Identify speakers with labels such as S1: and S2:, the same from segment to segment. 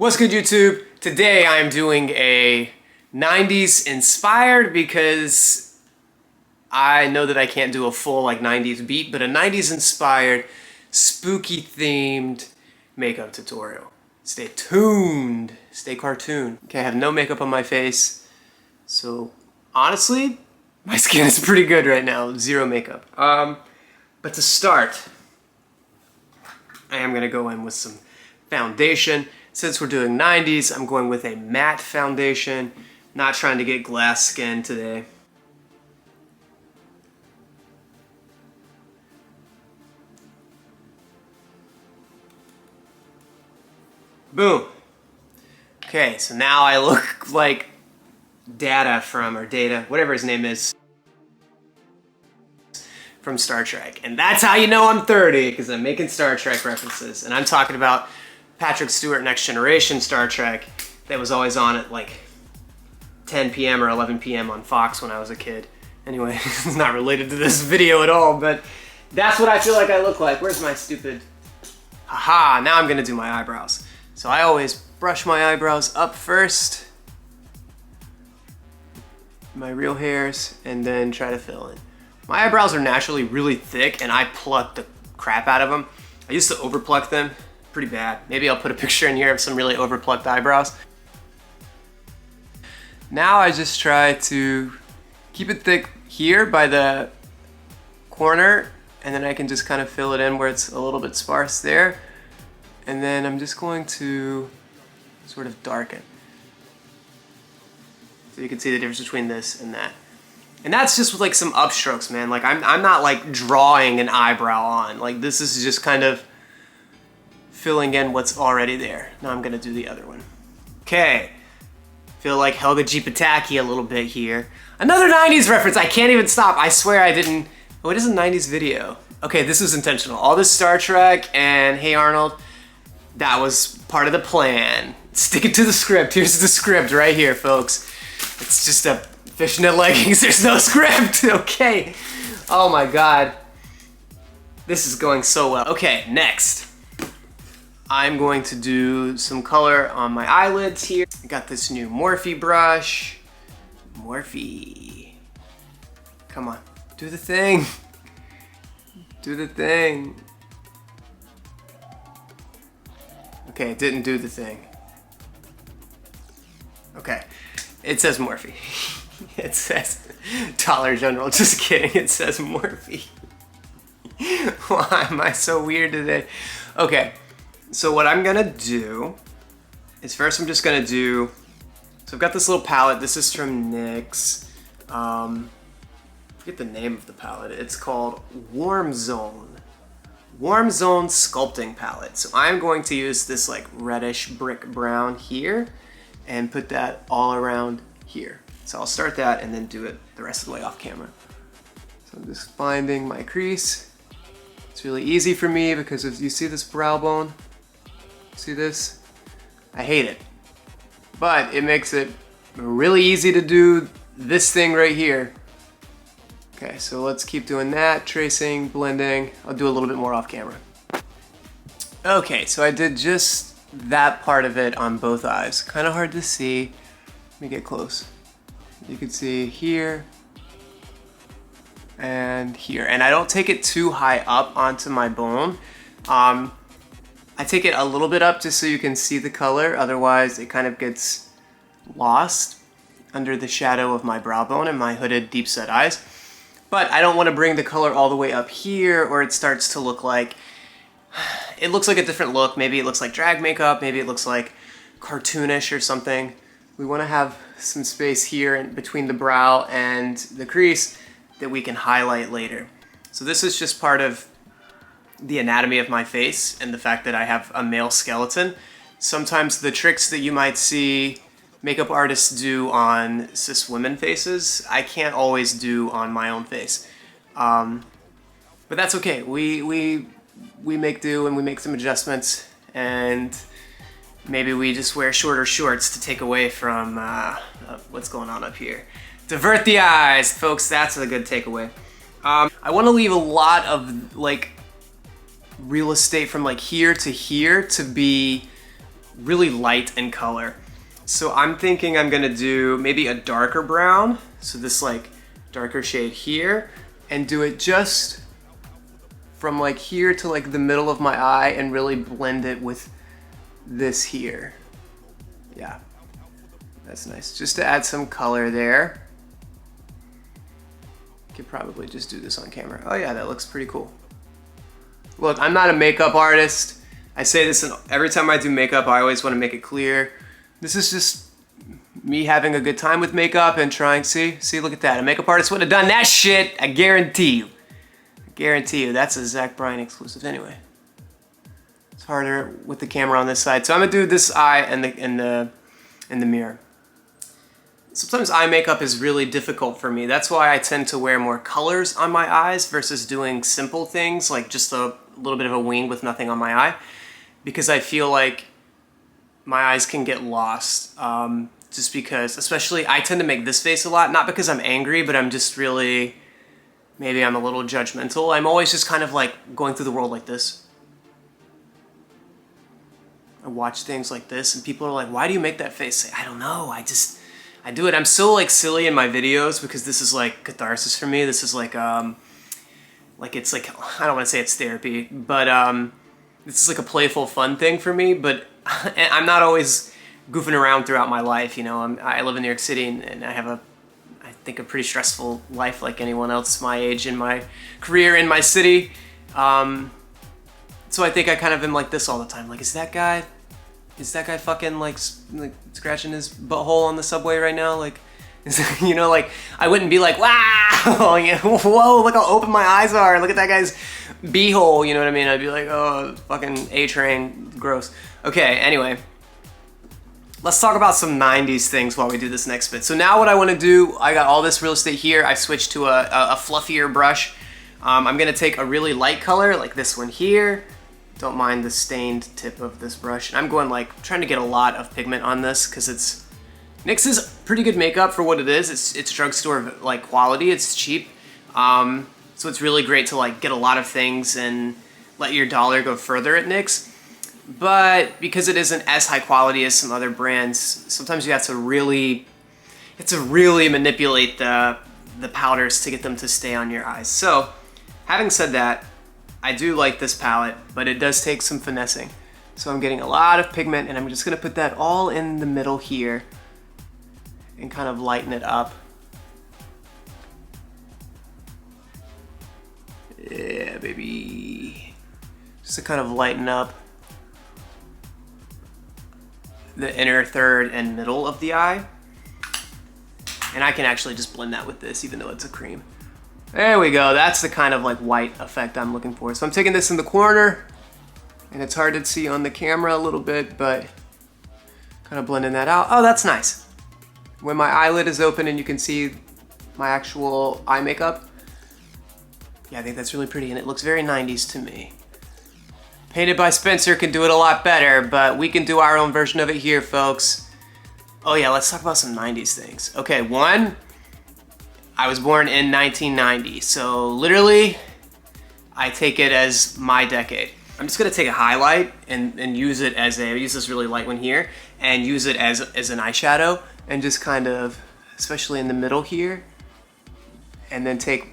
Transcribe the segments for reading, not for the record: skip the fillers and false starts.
S1: What's good, YouTube? Today I'm doing a 90s inspired because I know that I can't do a full 90s beat, but a 90s inspired spooky themed makeup tutorial. Stay tuned, stay cartoon. Okay, I have no makeup on my face, so honestly, my skin is pretty good right now, zero makeup. But to start, I am gonna go in with some foundation. Since we're doing 90s, I'm going with a matte foundation. Not trying to get glass skin today. Boom. Okay, so now I look like Data, whatever his name is, from Star Trek. And that's how you know I'm 30, because I'm making Star Trek references. And I'm talking about Patrick Stewart Next Generation Star Trek that was always on at 10 p.m. or 11 p.m. on Fox when I was a kid. Anyway, it's not related to this video at all, but that's what I feel like I look like. Where's my stupid... Haha, now I'm gonna do my eyebrows. So I always brush my eyebrows up first, my real hairs, and then try to fill in. My eyebrows are naturally really thick and I pluck the crap out of them. I used to overpluck them. Pretty bad. Maybe I'll put a picture in here of some really overplucked eyebrows. Now I just try to keep it thick here by the corner, and then I can just kind of fill it in where it's a little bit sparse there. And then I'm just going to sort of darken. So you can see the difference between this and that. And that's just with some upstrokes, man. I'm not drawing an eyebrow on. This is just kind of filling in what's already there. Now I'm gonna do the other one. Okay, feel like Helga G. Pataki a little bit here. Another 90s reference, I can't even stop. I swear I didn't, oh, it is a 90s video. Okay, this was intentional. All this Star Trek and Hey Arnold, that was part of the plan. Stick it to the script. Here's the script right here, folks. It's just a fishnet leggings, there's no script, okay. Oh my God. This is going so well. Okay, next. I'm going to do some color on my eyelids here. I got this new Morphe brush. Morphe. Come on, do the thing. Do the thing. Okay, it didn't do the thing. Okay, it says Morphe. It says Dollar General, just kidding, it says Morphe. Why am I so weird today? Okay. So what I'm gonna do is first I'm just gonna do, so I've got this little palette. This is from NYX. I forget the name of the palette. It's called Warm Zone. Warm Zone Sculpting Palette. So I'm going to use this reddish brick brown here and put that all around here. So I'll start that and then do it the rest of the way off camera. So I'm just finding my crease. It's really easy for me because if you see this brow bone, see this? I hate it. But it makes it really easy to do this thing right here. Okay, so let's keep doing that. Tracing, blending. I'll do a little bit more off camera. Okay, so I did just that part of it on both eyes. Kind of hard to see. Let me get close. You can see here and here. And I don't take it too high up onto my bone. I take it a little bit up just so you can see the color, otherwise it kind of gets lost under the shadow of my brow bone and my hooded deep set eyes. But I don't want to bring the color all the way up here or it starts to look like, it looks like a different look. Maybe it looks like drag makeup, maybe it looks like cartoonish or something. We want to have some space here in between the brow and the crease that we can highlight later. So this is just part of the anatomy of my face and the fact that I have a male skeleton. Sometimes the tricks that you might see makeup artists do on cis women faces, I can't always do on my own face. But that's okay. We make do and we make some adjustments, and maybe we just wear shorter shorts to take away from what's going on up here. Divert the eyes, folks, that's a good takeaway. I want to leave a lot of real estate from here to here to be really light in color. So I'm thinking I'm gonna do maybe a darker brown, so this like darker shade here, and do it just from like here to like the middle of my eye and really blend it with this here. Yeah, that's nice. Just to add some color there. Could probably just do this on camera. Oh yeah, that looks pretty cool. Look, I'm not a makeup artist. I say this every time I do makeup, I always want to make it clear. This is just me having a good time with makeup and trying, see, look at that. A makeup artist would have done that shit, I guarantee you. I guarantee you, that's a Zach Bryan exclusive anyway. It's harder with the camera on this side. So I'm gonna do this eye in the mirror. Sometimes eye makeup is really difficult for me. That's why I tend to wear more colors on my eyes versus doing simple things like just a little bit of a wing with nothing on my eye, because I feel like my eyes can get lost. Just because, especially, I tend to make this face a lot, not because I'm angry, but I'm just really, maybe I'm a little judgmental. I'm always just kind of like going through the world like this. I watch things like this and people are like, why do you make that face? I don't know, I do it. I'm so like silly in my videos because this is like catharsis for me. This is like it's like, I don't want to say it's therapy, but this is like a playful fun thing for me, but I'm not always goofing around throughout my life, you know. I live in New York City and I have I think a pretty stressful life like anyone else my age in my career in my city. So I think I kind of am like this all the time. Like, is that guy fucking like scratching his butthole on the subway right now? Like, you know, like I wouldn't be like, wow, you know, whoa, look how open my eyes are. Look at that guy's beehole, you know what I mean? I'd be like, oh, fucking A-train, gross. Okay, anyway. Let's talk about some 90s things while we do this next bit. So now what I want to do, I got all this real estate here. I switched to a fluffier brush. I'm going to take a really light color like this one here. Don't mind the stained tip of this brush. I'm going like, trying to get a lot of pigment on this because it's, NYX is pretty good makeup for what it is. It's drugstore like quality, it's cheap. So it's really great to like get a lot of things and let your dollar go further at NYX. But because it isn't as high quality as some other brands, sometimes you have to really manipulate the powders to get them to stay on your eyes. So, having said that, I do like this palette, but it does take some finessing. So I'm getting a lot of pigment and I'm just gonna put that all in the middle here and kind of lighten it up. Yeah, baby. Just to kind of lighten up the inner third and middle of the eye. And I can actually just blend that with this even though it's a cream. There we go, that's the kind of like white effect I'm looking for. So I'm taking this in the corner, and it's hard to see on the camera a little bit, but kind of blending that out. Oh, that's nice. When my eyelid is open and you can see my actual eye makeup, yeah, I think that's really pretty and it looks very 90s to me. Painted by Spencer can do it a lot better, but we can do our own version of it here, folks. Oh yeah, let's talk about some 90s things. Okay, one, I was born in 1990, so literally, I take it as my decade. I'm just gonna take a highlight and use it as I use this really light one here, and use it as an eyeshadow, and just kind of, especially in the middle here, and then take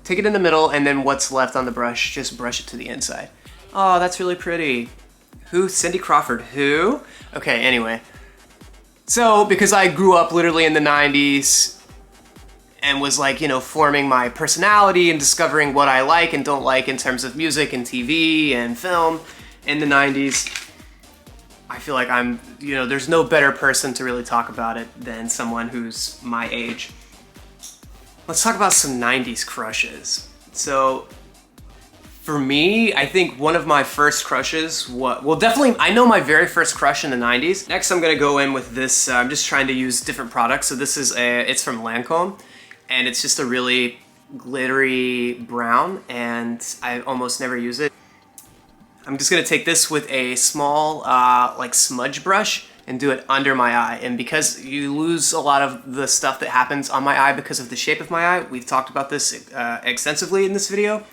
S1: it in the middle, and then what's left on the brush, just brush it to the inside. Oh, that's really pretty. Who? Cindy Crawford, who? Okay, anyway. So, because I grew up literally in the 90s, and was like, you know, forming my personality and discovering what I like and don't like in terms of music and TV and film in the 90s. I feel like I'm, you know, there's no better person to really talk about it than someone who's my age. Let's talk about some 90s crushes. So, for me, I think one of my first crushes, well definitely, I know my very first crush in the 90s. Next I'm gonna go in with this, I'm just trying to use different products. So this is it's from Lancome. And it's just a really glittery brown, and I almost never use it. I'm just gonna take this with a small like smudge brush and do it under my eye. And because you lose a lot of the stuff that happens on my eye because of the shape of my eye, we've talked about this extensively in this video,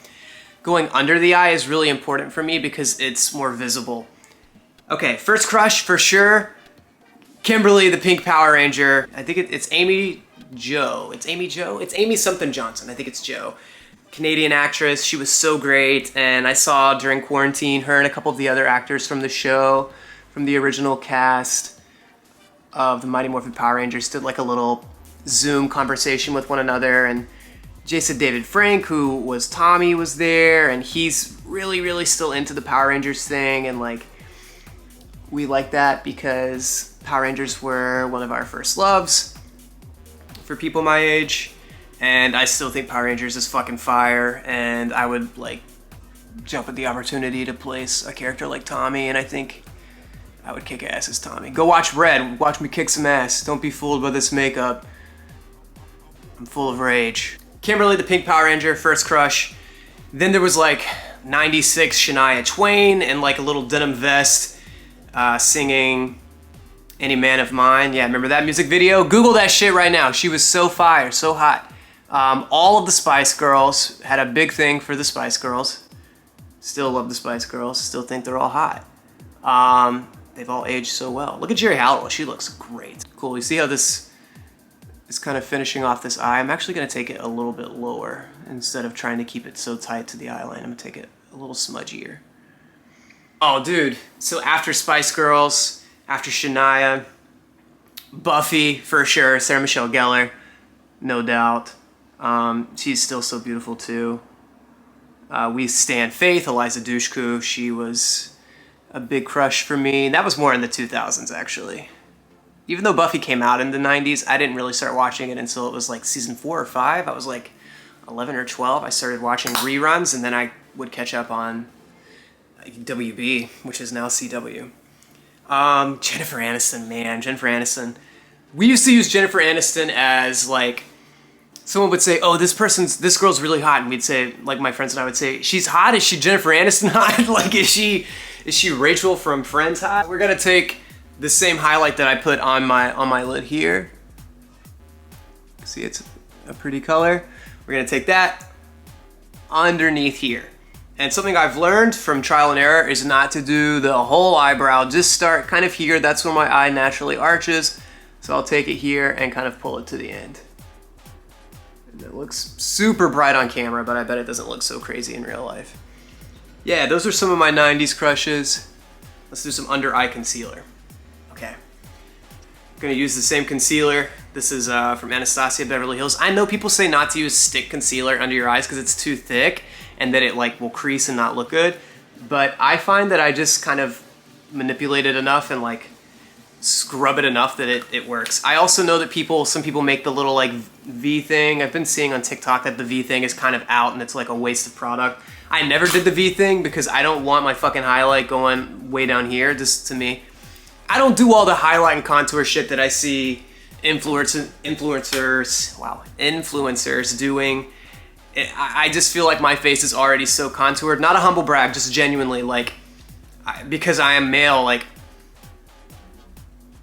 S1: going under the eye is really important for me because it's more visible. Okay, first crush for sure. Kimberly, the pink Power Ranger. I think it's Amy Jo. It's Amy Jo? It's Amy something Johnson. I think it's Jo. Canadian actress. She was so great. And I saw during quarantine her and a couple of the other actors from the show, from the original cast of the Mighty Morphin Power Rangers, did like a little Zoom conversation with one another. And Jason David Frank, who was Tommy, was there. And he's really, really still into the Power Rangers thing. And like, we like that because Power Rangers were one of our first loves for people my age, and I still think Power Rangers is fucking fire, and I would like jump at the opportunity to place a character like Tommy, and I think I would kick ass as Tommy. Go watch Red, watch me kick some ass. Don't be fooled by this makeup. I'm full of rage. Kimberly, the pink Power Ranger, first crush. Then there was like 96 Shania Twain and like a little denim vest singing Any Man of Mine. Yeah, remember that music video? Google that shit right now. She was so fire, so hot. All of the Spice Girls, had a big thing for the Spice Girls. Still love the Spice Girls, still think they're all hot. They've all aged so well. Look at Jerry Halliwell, she looks great. Cool, you see how this is kind of finishing off this eye? I'm actually gonna take it a little bit lower instead of trying to keep it so tight to the eye line. I'm gonna take it a little smudgier. Oh, dude, so after Spice Girls, after Shania, Buffy, for sure, Sarah Michelle Gellar, no doubt. She's still so beautiful too. We stan Faith, Eliza Dushku. She was a big crush for me. That was more in the 2000s, actually. Even though Buffy came out in the 90s, I didn't really start watching it until it was like season 4 or 5. I was like 11 or 12. I started watching reruns, and then I would catch up on WB, which is now CW. Jennifer Aniston, man, Jennifer Aniston. We used to use Jennifer Aniston as like, someone would say, oh, this girl's really hot, and we'd say, like my friends and I would say, she's hot, is she Jennifer Aniston hot? Like, is she Rachel from Friends hot? We're gonna take the same highlight that I put on my lid here. See, it's a pretty color. We're gonna take that underneath here. And something I've learned from trial and error is not to do the whole eyebrow. Just start kind of here. That's where my eye naturally arches. So I'll take it here and kind of pull it to the end. And it looks super bright on camera, but I bet it doesn't look so crazy in real life. Yeah, those are some of my 90s crushes. Let's do some under eye concealer. Okay. I'm gonna use the same concealer. This is from Anastasia Beverly Hills. I know people say not to use stick concealer under your eyes because it's too thick and that it like will crease and not look good. But I find that I just kind of manipulate it enough and like scrub it enough that it works. I also know that some people make the little like V thing. I've been seeing on TikTok that the V thing is kind of out and it's like a waste of product. I never did the V thing because I don't want my fucking highlight going way down here, just to me. I don't do all the highlight and contour shit that I see influencers doing. I just feel like my face is already so contoured. Not a humble brag, just genuinely, like, because I am male, like,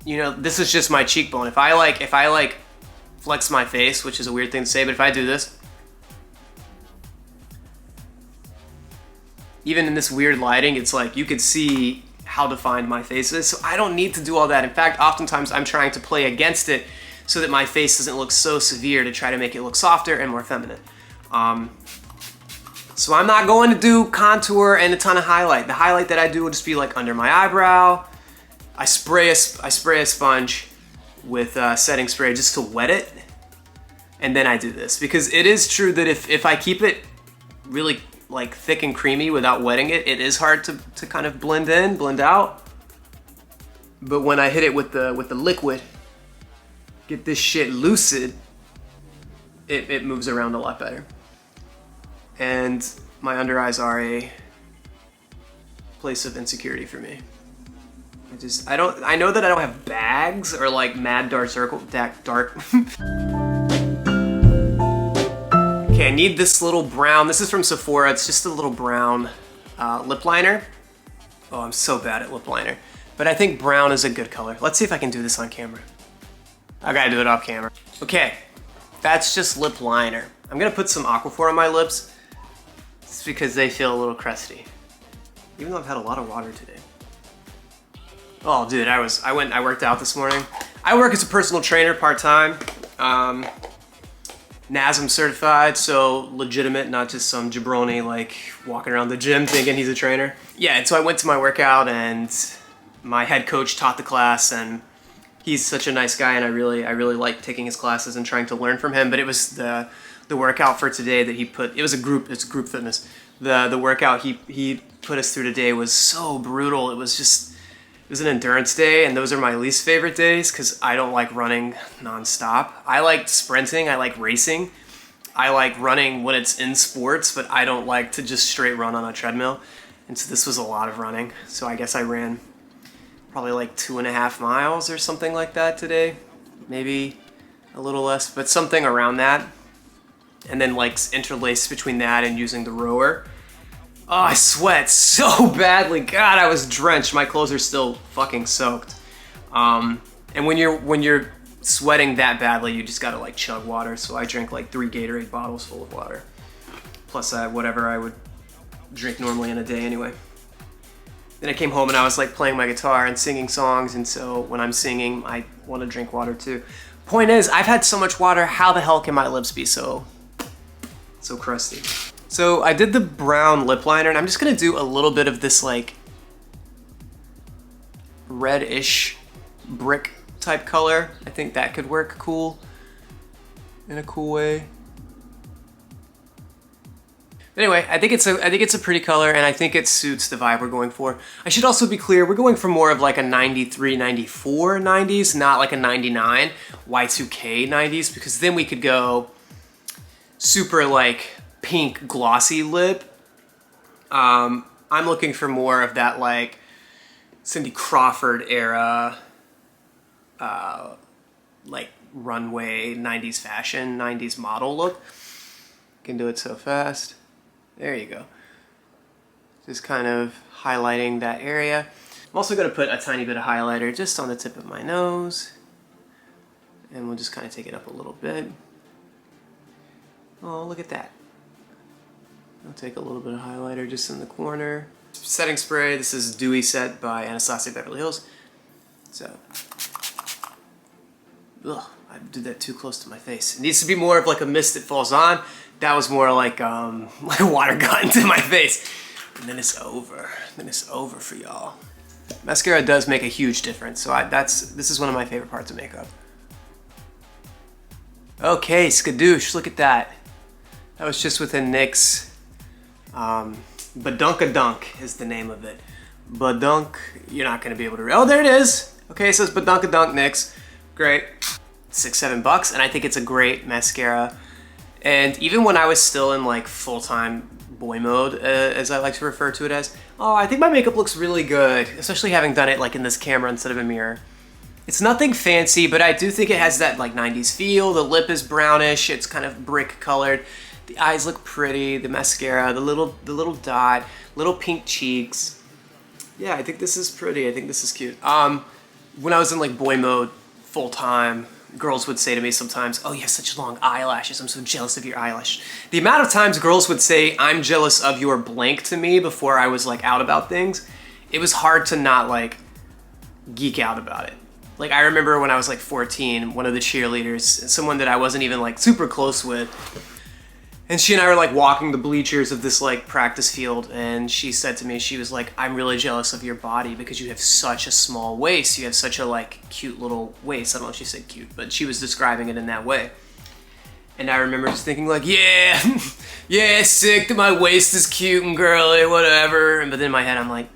S1: you know, this is just my cheekbone. If I flex my face, which is a weird thing to say, but if I do this, even in this weird lighting, it's like you could see how defined my face is. So I don't need to do all that. In fact, oftentimes I'm trying to play against it so that my face doesn't look so severe to try to make it look softer and more feminine. So I'm not going to do contour and a ton of highlight. The highlight that I do will just be like under my eyebrow. I spray a sponge with setting spray just to wet it. And then I do this. Because it is true that if I keep it really like thick and creamy without wetting it, it is hard to kind of blend in, blend out. But when I hit it with the liquid, get this shit lucid, it moves around a lot better. And my under eyes are a place of insecurity for me. I know that I don't have bags or like mad dark circle, dark. Okay, I need this little brown. This is from Sephora. It's just a little brown lip liner. Oh, I'm so bad at lip liner. But I think brown is a good color. Let's see if I can do this on camera. I gotta do it off camera. Okay, that's just lip liner. I'm gonna put some Aquaphor on my lips just because they feel a little crusty. Even though I've had a lot of water today. Oh, dude, I worked out this morning. I work as a personal trainer part-time. NASM certified, so legitimate, not just some jabroni like walking around the gym thinking he's a trainer. Yeah, and so I went to my workout and my head coach taught the class, and he's such a nice guy, and I really like taking his classes and trying to learn from him. But it was the workout for today that he put, it's group fitness. The workout he put us through today was so brutal. It was an endurance day, and those are my least favorite days because I don't like running nonstop. I like sprinting, I like racing. I like running when it's in sports, but I don't like to just straight run on a treadmill. And so this was a lot of running. So I guess I ran probably like 2.5 miles or something like that today. Maybe a little less, but something around that. And then like interlaced between that and using the rower. Oh, I sweat so badly. God, I was drenched. My clothes are still fucking soaked. And when you're sweating that badly, you just gotta like chug water. So I drank like 3 Gatorade bottles full of water. Plus whatever I would drink normally in a day anyway. Then I came home and I was like playing my guitar and singing songs. And so when I'm singing, I want to drink water too. Point is, I've had so much water, how the hell can my lips be so crusty? So I did the brown lip liner, and I'm just gonna do a little bit of this like reddish brick type color. I think that could work cool in a cool way. Anyway, I think it's a pretty color, and I think it suits the vibe we're going for. I should also be clear, we're going for more of like a 93, 94 90s, not like a 99 Y2K 90s, because then we could go super like pink glossy lip. I'm looking for more of that like Cindy Crawford era, like runway 90s fashion, 90s model look. Can do it so fast. There you go. Just kind of highlighting that area. I'm also gonna put a tiny bit of highlighter just on the tip of my nose. And we'll just kind of take it up a little bit. Oh, look at that. I'll take a little bit of highlighter just in the corner. Setting spray, this is Dewy Set by Anastasia Beverly Hills. So, ugh, I did that too close to my face. It needs to be more of like a mist that falls on. That was more like a water got into my face. And then it's over. Then it's over for y'all. Mascara does make a huge difference, so this is one of my favorite parts of makeup. Okay, skadoosh, look at that. That was just within NYX. Badunkadunk is the name of it. Badunk, you're not gonna be able to, oh, there it is. Okay, so it's Badunkadunk NYX. Great, $6-7, and I think it's a great mascara. And even when I was still in like full-time boy mode, as I like to refer to it as, oh, I think my makeup looks really good, especially having done it like in this camera instead of a mirror. It's nothing fancy, but I do think it has that like 90s feel. The lip is brownish, it's kind of brick colored. The eyes look pretty, the mascara, the little dot, little pink cheeks. Yeah, I think this is pretty, I think this is cute. When I was in like boy mode full time, girls would say to me sometimes, oh, you have such long eyelashes, I'm so jealous of your eyelashes. The amount of times girls would say, I'm jealous of your blank to me before I was like out about things, it was hard to not like geek out about it. Like I remember when I was like 14, one of the cheerleaders, someone that I wasn't even like super close with, and she and I were like walking the bleachers of this like practice field, and she said to me, she was like, I'm really jealous of your body because you have such a small waist. You have such a like cute little waist. I don't know if she said cute, but she was describing it in that way. And I remember just thinking like, yeah, yeah, sick that my waist is cute and girly, whatever. But then in my head, I'm like,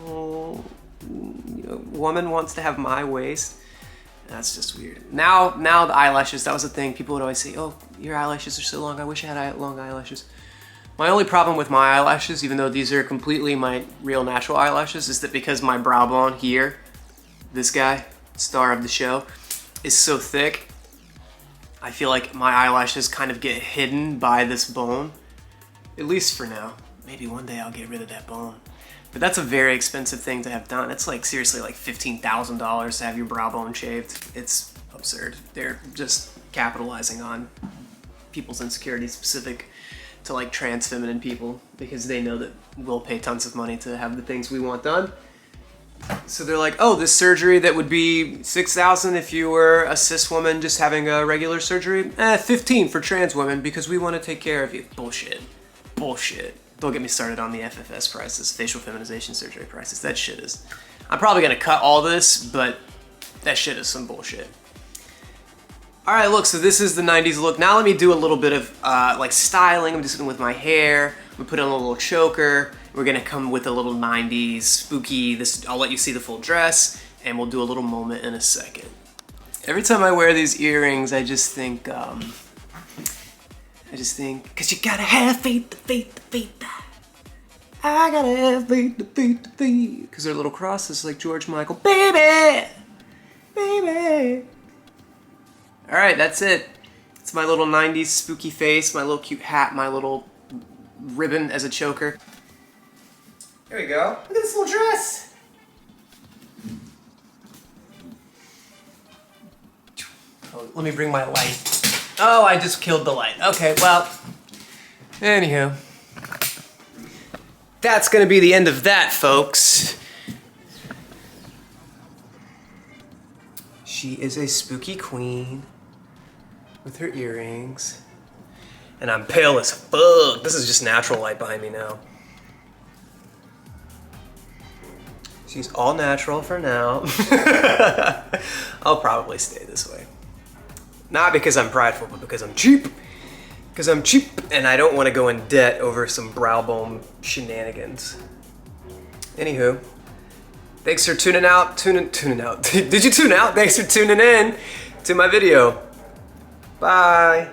S1: oh, a woman wants to have my waist. That's just weird. Now the eyelashes, that was the thing. People would always say, oh, your eyelashes are so long. I wish I had long eyelashes. My only problem with my eyelashes, even though these are completely my real natural eyelashes, is that because my brow bone here, this guy, star of the show, is so thick, I feel like my eyelashes kind of get hidden by this bone. At least for now. Maybe one day I'll get rid of that bone. But that's a very expensive thing to have done. It's like seriously like $15,000 to have your brow bone shaved. It's absurd. They're just capitalizing on people's insecurities specific to like trans feminine people because they know that we'll pay tons of money to have the things we want done. So they're like, oh, this surgery that would be $6,000 if you were a cis woman just having a regular surgery, $15 for trans women because we want to take care of you. Bullshit. Bullshit. Don't get me started on the FFS prices, facial feminization surgery prices. That shit is... I'm probably gonna cut all this, but that shit is some bullshit. All right, look, so this is the 90s look. Now let me do a little bit of like styling. I'm just doing with my hair. I'm gonna put on a little choker. We're gonna come with a little 90s spooky, I'll let you see the full dress, and we'll do a little moment in a second. Every time I wear these earrings, I just think, cause you gotta have faith to faith to faith. I gotta have faith to faith to faith. Cause they're little crosses like George Michael. Baby! Baby! All right, that's it. It's my little 90s spooky face, my little cute hat, my little ribbon as a choker. There we go. Look at this little dress. Oh, let me bring my light. Oh, I just killed the light. Okay, well, anywho. That's gonna be the end of that, folks. She is a spooky queen with her earrings. And I'm pale as fuck. This is just natural light behind me now. She's all natural for now. I'll probably stay this way. Not because I'm prideful, but because I'm cheap. Because I'm cheap and I don't want to go in debt over some brow bone shenanigans. Anywho, thanks for tuning out. Tuning out. Did you tune out? Thanks for tuning in to my video. Bye.